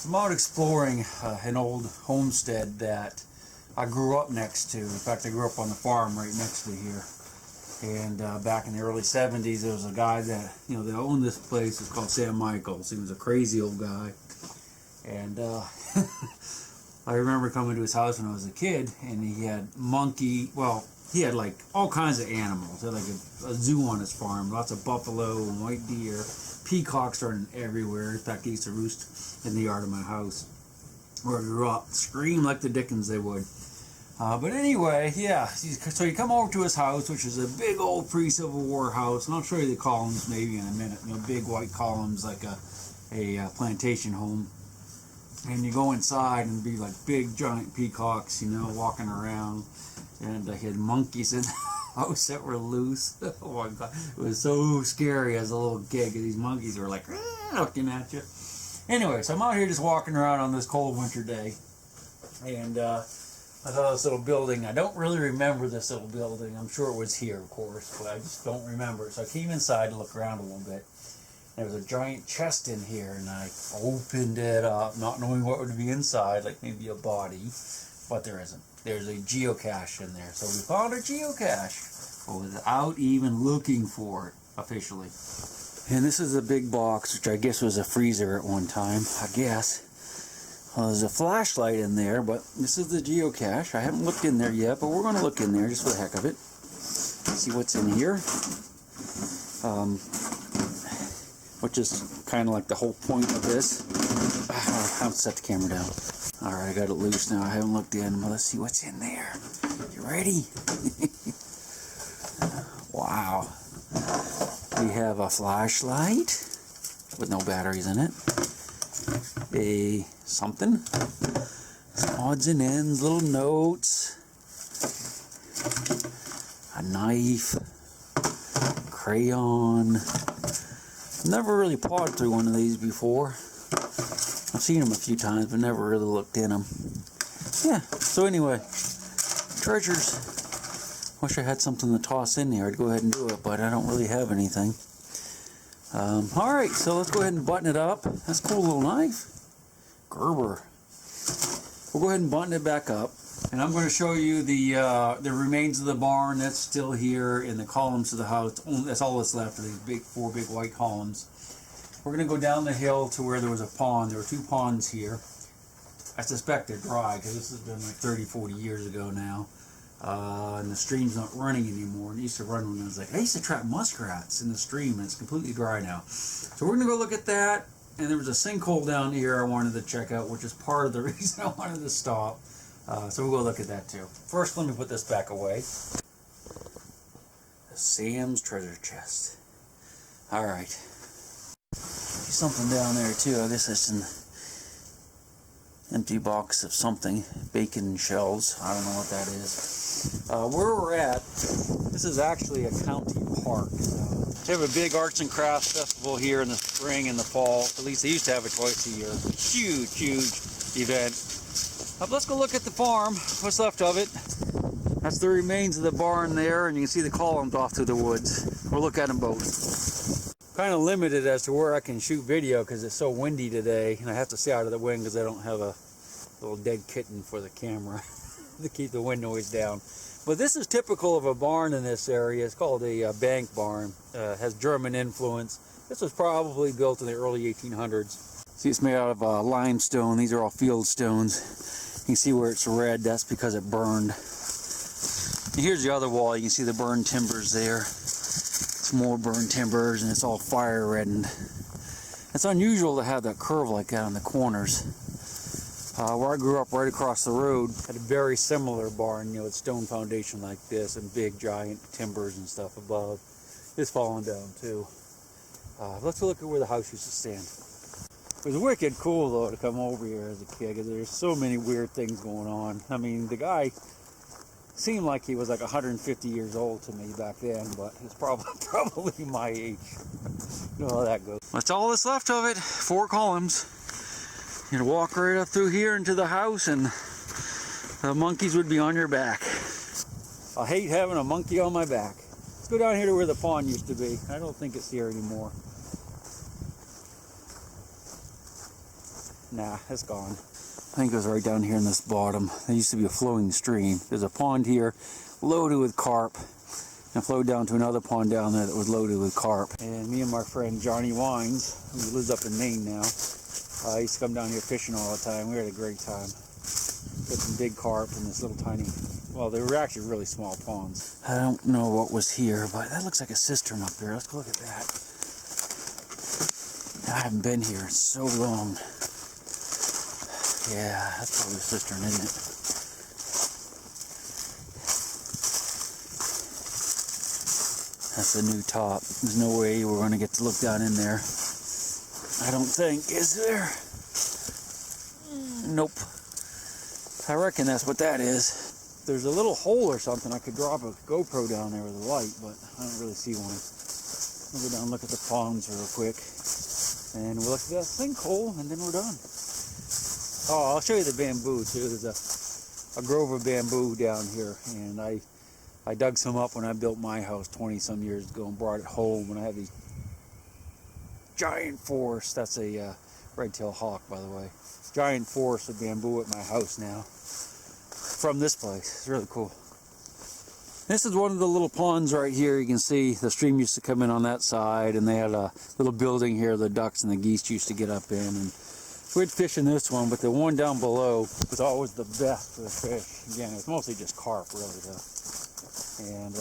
I'm out exploring an old homestead that I grew up next to. In fact, I grew up on the farm right next to here. And back in the early 70s, there was a guy that, that owned this place. It's called Sam Michaels. He was a crazy old guy. And I remember coming to his house when I was a kid, and he had he had like all kinds of animals. He had like a zoo on his farm, lots of buffalo and white deer, peacocks running everywhere. In fact, he used to roost in the yard of my house where I grew up, scream like the dickens they would. But anyway, yeah, so you come over to his house, which is a big old pre-Civil War house, and I'll show you the columns maybe in a minute. Big white columns like a plantation home. And you go inside and be like big giant peacocks, walking around. And I had monkeys in the house that were loose. Oh my God, it was so scary as a little kid. These monkeys were like looking at you. Anyway, so I'm out here just walking around on this cold winter day. And I saw this little building. I don't really remember this little building. I'm sure it was here, of course, but I just don't remember it. So I came inside to look around a little bit. There was a giant chest in here, and I opened it up, not knowing what would be inside, like maybe a body, but there isn't. There's a geocache in there. So we found a geocache, but without even looking for it officially. And this is a big box, which I guess was a freezer at one time, I guess. Well, there's a flashlight in there, but this is the geocache. I haven't looked in there yet, but we're going to look in there just for the heck of it. See what's in here. Which is kind of like the whole point of this. I'll set the camera down. Alright, I got it loose now. I haven't looked in, but let's see what's in there. You ready? Wow. We have a flashlight with no batteries in it. A something. Some odds and ends, little notes. A knife. Crayon. Never really pawed through one of these before. I've seen them a few times, but never really looked in them. Yeah, so anyway, treasures. Wish I had something to toss in there. I'd go ahead and do it, but I don't really have anything. Alright, so let's go ahead and button it up. That's a cool little knife. Gerber. We'll go ahead and button it back up. And I'm going to show you the remains of the barn that's still here in the columns of the house. That's all that's left of these four big white columns. We're going to go down the hill to where there was a pond. There were two ponds here. I suspect they're dry because this has been like 30, 40 years ago now. And the stream's not running anymore. It used to run when I used to trap muskrats in the stream, and it's completely dry now. So we're going to go look at that. And there was a sinkhole down here I wanted to check out, which is part of the reason I wanted to stop. So we'll go look at that too. First, let me put this back away. The Sam's treasure chest. Alright. Something down there too. I guess that's an empty box of something. Bacon shells. I don't know what that is. Where we're at, this is actually a county park. They have a big arts and crafts festival here in the spring and the fall. At least they used to have it twice a year. Huge, huge event. Let's go look at the farm, what's left of it. That's the remains of the barn there, and you can see the columns off through the woods. We'll look at them both. Kind of limited as to where I can shoot video because it's so windy today, and I have to stay out of the wind because I don't have a little dead kitten for the camera to keep the wind noise down. But this is typical of a barn in this area. It's called a bank barn. Has German influence. This was probably built in the early 1800s. See, it's made out of limestone. These are all field stones. You can see where it's red. That's because it burned. And here's the other wall. You can see the burned timbers there. It's more burned timbers, and it's all fire reddened. It's unusual to have that curve like that on the corners. Where I grew up, right across the road, had a very similar barn, with stone foundation like this and big giant timbers and stuff above. It's fallen down too. Let's look at where the house used to stand. It was wicked cool though to come over here as a kid because there's so many weird things going on. I mean, the guy seemed like he was like 150 years old to me back then, but he's probably my age. You know how that goes. That's all that's left of it. 4 columns. You'd walk right up through here into the house and the monkeys would be on your back. I hate having a monkey on my back. Let's go down here to where the pond used to be. I don't think it's here anymore. Nah, it's gone. I think it was right down here in this bottom. There used to be a flowing stream. There's a pond here loaded with carp, and flowed down to another pond down there that was loaded with carp. And me and my friend Johnny Wines, who lives up in Maine now, used to come down here fishing all the time. We had a great time. Got some big carp in this little tiny, well, they were actually really small ponds. I don't know what was here, but that looks like a cistern up there. Let's go look at that. I haven't been here in so long. Yeah, that's probably a cistern, isn't it? That's the new top. There's no way we're going to get to look down in there. I don't think. Is there? Nope. I reckon that's what that is. There's a little hole or something. I could drop a GoPro down there with a light, but I don't really see one. I'll go down and look at the ponds real quick. And we'll look at that sinkhole, and then we're done. Oh, I'll show you the bamboo too. There's a grove of bamboo down here, and I dug some up when I built my house 20 some years ago and brought it home. And I have these giant forests. That's a red-tailed hawk, by the way. Giant forest of bamboo at my house now from this place. It's really cool. This is one of the little ponds right here. You can see the stream used to come in on that side, and they had a little building here the ducks and the geese used to get up in. And we'd fish in this one, but the one down below was always the best for the fish. Again, it's mostly just carp, really, though. And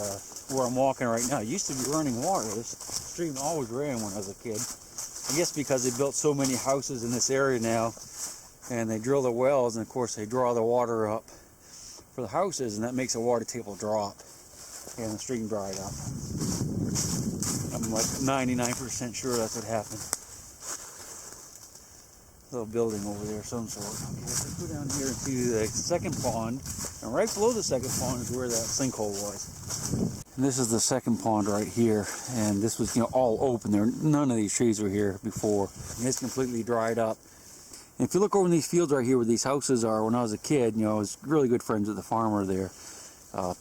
where I'm walking right now, it used to be running water. This stream always ran when I was a kid. I guess because they built so many houses in this area now, and they drill the wells, and of course they draw the water up for the houses, and that makes the water table drop, and the stream dried up. I'm like 99% sure that's what happened. Little building over there of some sort. Okay, let's go down here and see the second pond, and right below the second pond is where that sinkhole was. And this is the second pond right here, and this was, all open there. None of these trees were here before, and it's completely dried up. And if you look over in these fields right here where these houses are, when I was a kid, I was really good friends with the farmer there,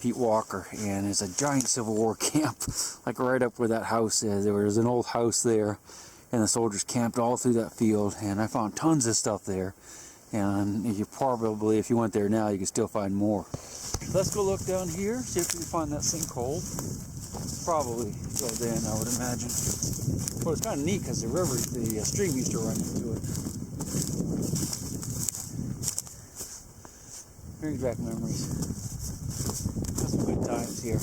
Pete Walker, and there's a giant Civil War camp, like right up where that house is. There was an old house there, and the soldiers camped all through that field, and I found tons of stuff there. And you probably, if you went there now, you could still find more. Let's go look down here, see if we can find that sinkhole. Probably filled in, I would imagine. Well, it's kind of neat because the stream used to run into it. Brings back memories. That's some good times here.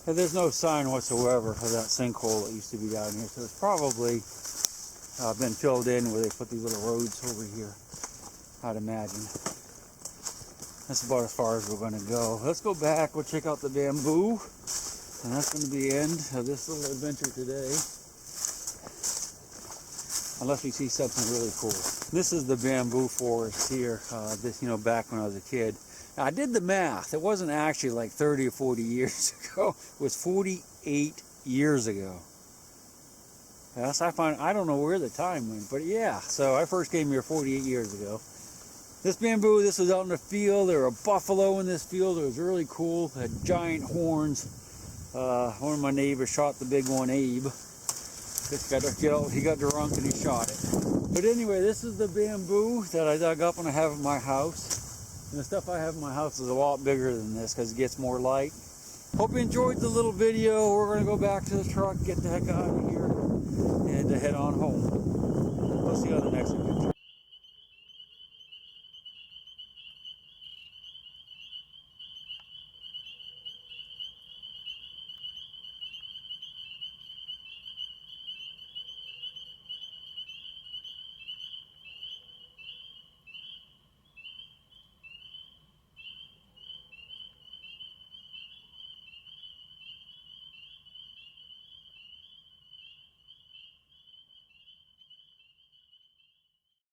And there's no sign whatsoever of that sinkhole that used to be down here, so it's probably been filled in where they put these little roads over here, I'd imagine. That's about as far as we're going to go. Let's go back, we'll check out the bamboo, and that's going to be the end of this little adventure today. Unless we see something really cool. This is the bamboo forest here, back when I was a kid. Now, I did the math. It wasn't actually like 30 or 40 years ago. It was 48 years ago. Yes, I don't know where the time went, but yeah. So I first came here 48 years ago. This bamboo, this was out in the field. There were a buffalo in this field. It was really cool. It had giant horns. One of my neighbors shot the big one, Abe. He got drunk and he shot it. But anyway, this is the bamboo that I dug up and I have in my house. And the stuff I have in my house is a lot bigger than this because it gets more light. Hope you enjoyed the little video. We're going to go back to the truck, get the heck out of here, and head on home. We'll see you on the next adventure.